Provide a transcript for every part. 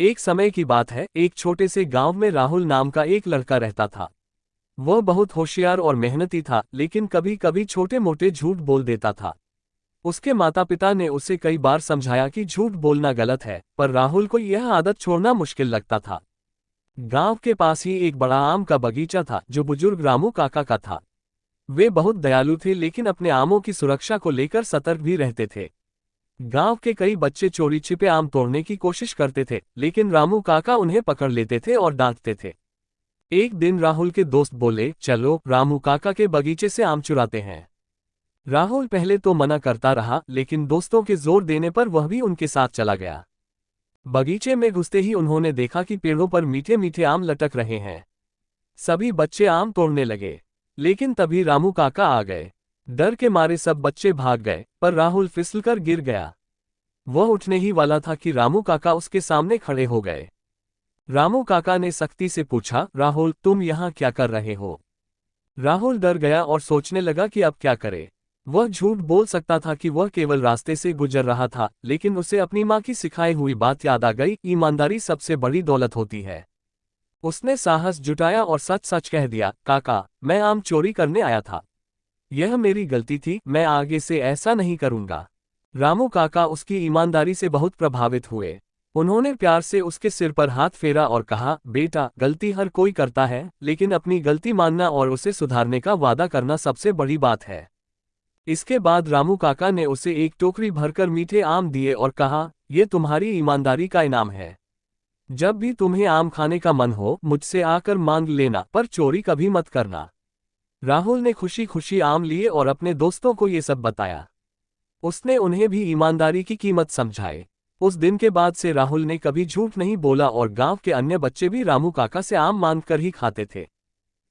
एक समय की बात है, एक छोटे से गांव में राहुल नाम का एक लड़का रहता था। वह बहुत होशियार और मेहनती था, लेकिन कभी कभी छोटे मोटे झूठ बोल देता था। उसके माता पिता ने उसे कई बार समझाया कि झूठ बोलना गलत है, पर राहुल को यह आदत छोड़ना मुश्किल लगता था। गांव के पास ही एक बड़ा आम का बगीचा था, जो बुजुर्ग रामू काका का था। वे बहुत दयालु थे, लेकिन अपने आमों की सुरक्षा को लेकर सतर्क भी रहते थे। गांव के कई बच्चे चोरी छिपे आम तोड़ने की कोशिश करते थे, लेकिन रामू काका उन्हें पकड़ लेते थे और डांटते थे। एक दिन राहुल के दोस्त बोले, चलो रामू काका के बगीचे से आम चुराते हैं। राहुल पहले तो मना करता रहा, लेकिन दोस्तों के जोर देने पर वह भी उनके साथ चला गया। बगीचे में घुसते ही उन्होंने देखा कि पेड़ों पर मीठे मीठे आम लटक रहे हैं। सभी बच्चे आम तोड़ने लगे, लेकिन तभी रामू काका आ गए। डर के मारे सब बच्चे भाग गए, पर राहुल फिसलकर गिर गया। वह उठने ही वाला था कि रामू काका उसके सामने खड़े हो गए। रामू काका ने सख्ती से पूछा, राहुल तुम यहाँ क्या कर रहे हो? राहुल डर गया और सोचने लगा कि अब क्या करे। वह झूठ बोल सकता था कि वह केवल रास्ते से गुजर रहा था, लेकिन उसे अपनी माँ की सिखाई हुई बात याद आ गई, ईमानदारी सबसे बड़ी दौलत होती है। उसने साहस जुटाया और सच सच कह दिया, काका मैं आम चोरी करने आया था। यह मेरी गलती थी, मैं आगे से ऐसा नहीं करूंगा। रामू काका उसकी ईमानदारी से बहुत प्रभावित हुए। उन्होंने प्यार से उसके सिर पर हाथ फेरा और कहा, बेटा गलती हर कोई करता है, लेकिन अपनी गलती मानना और उसे सुधारने का वादा करना सबसे बड़ी बात है। इसके बाद रामू काका ने उसे एक टोकरी भरकर मीठे आम दिए और कहा, यह तुम्हारी ईमानदारी का इनाम है। जब भी तुम्हें आम खाने का मन हो मुझसे आकर मांग लेना, पर चोरी कभी मत करना। राहुल ने खुशी खुशी आम लिए और अपने दोस्तों को ये सब बताया। उसने उन्हें भी ईमानदारी की कीमत समझाई। उस दिन के बाद से राहुल ने कभी झूठ नहीं बोला और गांव के अन्य बच्चे भी रामू काका से आम मांगकर ही खाते थे।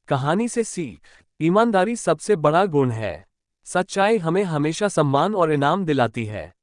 कहानी से सीख, ईमानदारी सबसे बड़ा गुण है। सच्चाई हमें हमेशा सम्मान और इनाम दिलाती है।